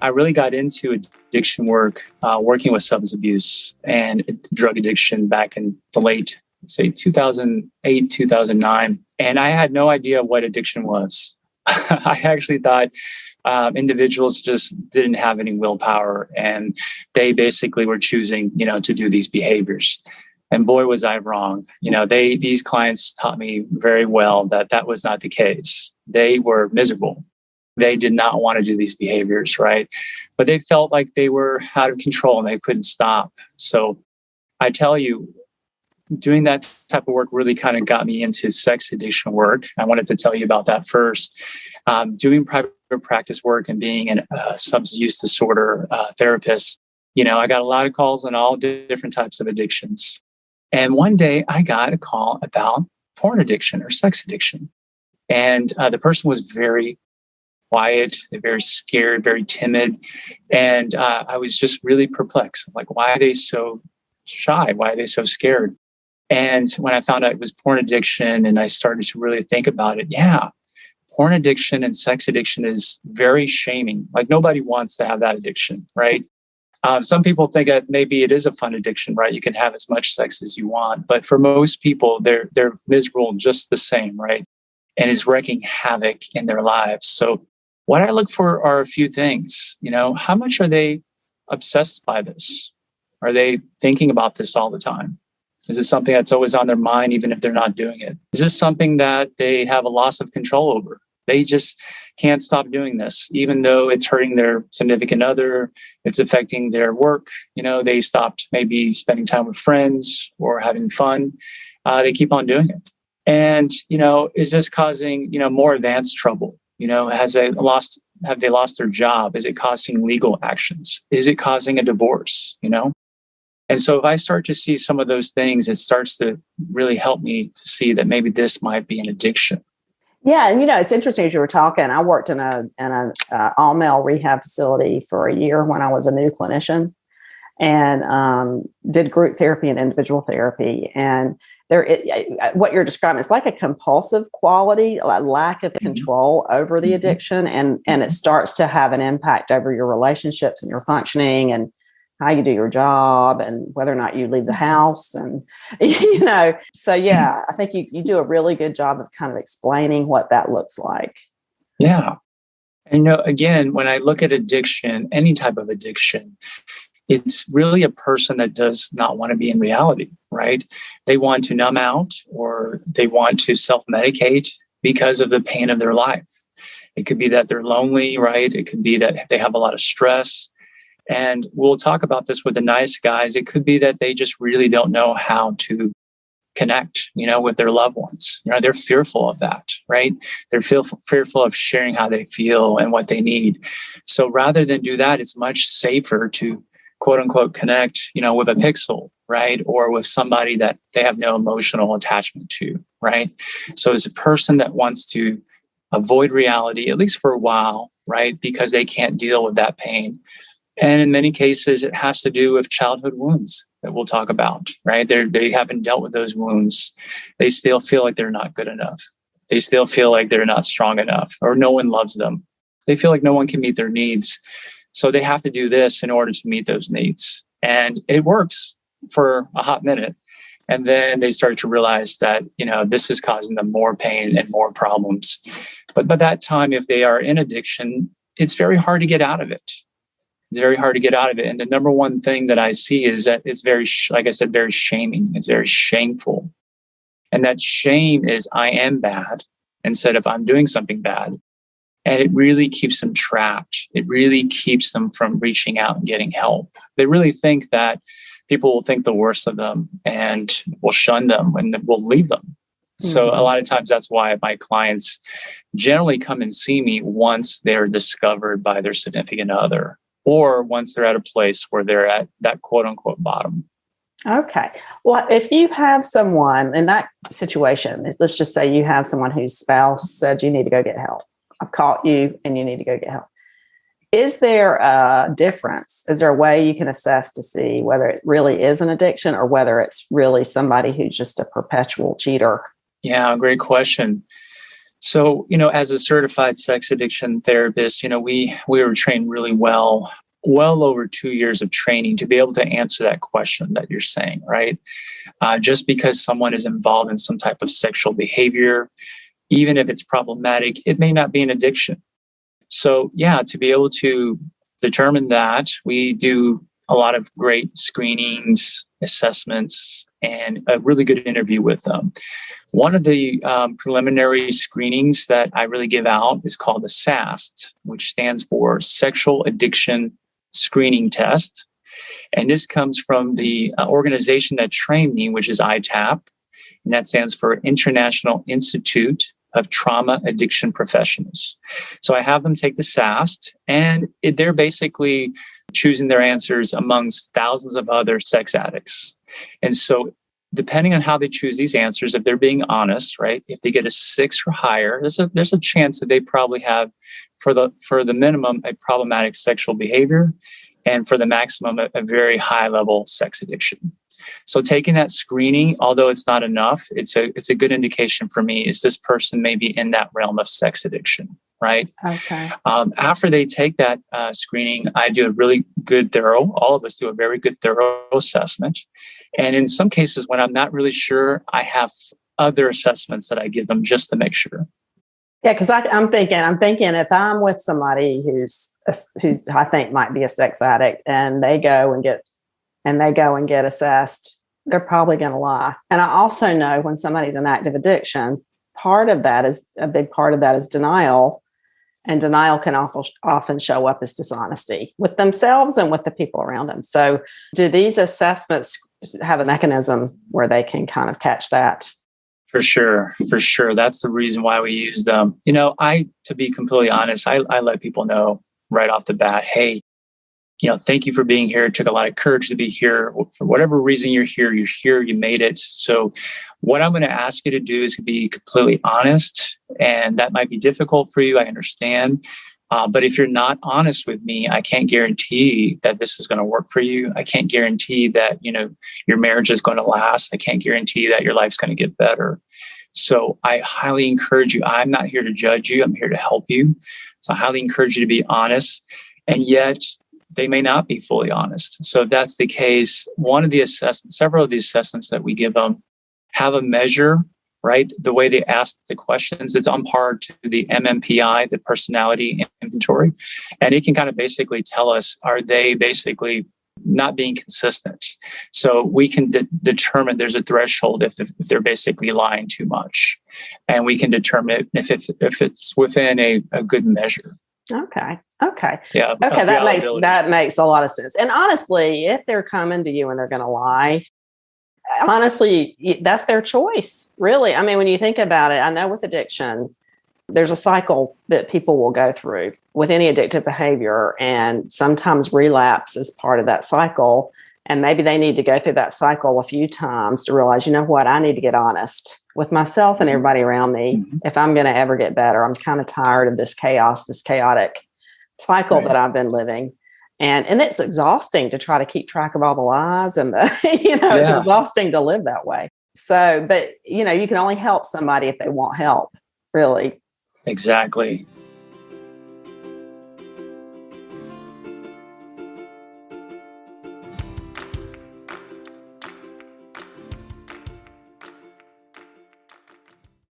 I really got into addiction work, working with substance abuse and drug addiction back in the late, say, 2008, 2009. And I had no idea what addiction was. I actually thought individuals just didn't have any willpower, and they basically were choosing, to do these behaviors. And boy, was I wrong. These clients taught me very well that was not the case. They were miserable. They did not want to do these behaviors, right? But they felt like they were out of control and they couldn't stop. So I tell you, doing that type of work really kind of got me into sex addiction work. I wanted to tell you about that first. Doing private practice work and being a substance use disorder therapist, I got a lot of calls on all different types of addictions. And one day I got a call about porn addiction or sex addiction. And the person was very quiet, very scared, very timid. And I was just really perplexed. Like, why are they so shy? Why are they so scared? And when I found out it was porn addiction and I started to really think about it, porn addiction and sex addiction is very shaming. Like, nobody wants to have that addiction, right? Some people think that maybe it is a fun addiction, right? You can have as much sex as you want. But for most people, they're miserable just the same, right? And it's wreaking havoc in their lives. So what I look for are a few things. How much are they obsessed by this? Are they thinking about this all the time? Is it something that's always on their mind, even if they're not doing it? Is this something that they have a loss of control over? They just can't stop doing this, even though it's hurting their significant other, it's affecting their work. They stopped maybe spending time with friends or having fun. They keep on doing it. And, is this causing, more advanced trouble? Have they lost their job? Is it causing legal actions? Is it causing a divorce? And so if I start to see some of those things, it starts to really help me to see that maybe this might be an addiction. Yeah. And, it's interesting as you were talking, I worked in a all male rehab facility for a year when I was a new clinician, and did group therapy and individual therapy. And what you're describing is like a compulsive quality, a lack of control over the addiction. And it starts to have an impact over your relationships and your functioning and how you do your job and whether or not you leave the house. And, so I think you do a really good job of kind of explaining what that looks like. Yeah. And, again, when I look at addiction, any type of addiction, it's really a person that does not want to be in reality, right? They want to numb out or they want to self-medicate because of the pain of their life. It could be that they're lonely, right? It could be that they have a lot of stress. And we'll talk about this with the nice guys. It could be that they just really don't know how to connect, with their loved ones. They're fearful of that, right? They're fearful of sharing how they feel and what they need. So rather than do that, it's much safer to quote unquote connect, with a pixel, right? Or with somebody that they have no emotional attachment to, right? So as a person that wants to avoid reality, at least for a while, right? Because they can't deal with that pain. And in many cases, it has to do with childhood wounds that we'll talk about, right? They haven't dealt with those wounds. They still feel like they're not good enough. They still feel like they're not strong enough or no one loves them. They feel like no one can meet their needs. So they have to do this in order to meet those needs. And it works for a hot minute. And then they start to realize that, this is causing them more pain and more problems. But by that time, if they are in addiction, it's very hard to get out of it. It's very hard to get out of it. And the number one thing that I see is that it's very, like I said, very shaming. It's very shameful. And that shame is I am bad instead of I'm doing something bad. And it really keeps them trapped. It really keeps them from reaching out and getting help. They really think that people will think the worst of them and will shun them and will leave them. So a lot of times that's why my clients generally come and see me once they're discovered by their significant other, or once they're at a place where they're at that quote unquote bottom. Okay. Well, if you have someone in that situation, let's just say you have someone whose spouse said you need to go get help. I've caught you and you need to go get help. Is there a difference? Is there a way you can assess to see whether it really is an addiction or whether it's really somebody who's just a perpetual cheater? Yeah, great question. So, as a certified sex addiction therapist, we were trained really well over 2 years of training to be able to answer that question that you're saying, right? Just because someone is involved in some type of sexual behavior, even if it's problematic, it may not be an addiction. So, yeah, to be able to determine that, we do a lot of great screenings, assessments, and a really good interview with them. One of the preliminary screenings that I really give out is called the SAST, which stands for Sexual Addiction Screening Test. And this comes from the organization that trained me, which is ITAP, and that stands for International Institute of Trauma Addiction Professionals. So I have them take the SAST, and they're basically choosing their answers amongst thousands of other sex addicts. And so depending on how they choose these answers, if they're being honest, right? If they get a 6 or higher, there's a chance that they probably have, for the minimum, a problematic sexual behavior, and for the maximum, a very high level sex addiction. So taking that screening, although it's not enough, it's a good indication for me, is this person maybe in that realm of sex addiction, right? Okay. After they take that screening, I do a really good thorough, all of us do a very good thorough assessment. And in some cases, when I'm not really sure, I have other assessments that I give them just to make sure. Yeah, because I'm thinking if I'm with somebody who's I think might be a sex addict, and they go and get assessed, they're probably going to lie. And I also know when somebody's in active addiction, a big part of that is denial, and denial can often show up as dishonesty with themselves and with the people around them. So, do these assessments have a mechanism where they can kind of catch that? For sure. That's the reason why we use them. To be completely honest, I let people know right off the bat, hey, thank you for being here. It took a lot of courage to be here. For whatever reason you're here, you made it. So what I'm going to ask you to do is be completely honest. And that might be difficult for you. I understand. But if you're not honest with me, I can't guarantee that this is going to work for you. I can't guarantee that, your marriage is going to last. I can't guarantee that your life's going to get better. So I highly encourage you. I'm not here to judge you. I'm here to help you. So I highly encourage you to be honest. And yet they may not be fully honest. So if that's the case, several of the assessments that we give them have a measure, right? The way they ask the questions, it's on par to the MMPI, the personality inventory. And it can kind of basically tell us, are they basically not being consistent? So we can determine there's a threshold if they're basically lying too much. And we can determine if it's within a good measure. Okay. Yeah. Okay. That makes a lot of sense. And honestly, if they're coming to you and they're going to lie, honestly, that's their choice, really. I mean, when you think about it, I know with addiction, there's a cycle that people will go through with any addictive behavior, and sometimes relapse is part of that cycle. And maybe they need to go through that cycle a few times to realize, I need to get honest with myself and everybody around me. Mm-hmm. If I'm going to ever get better, I'm kind of tired of this chaotic cycle that I've been living. And it's exhausting to try to keep track of all the lies and it's exhausting to live that way. So, but you can only help somebody if they want help, really. Exactly.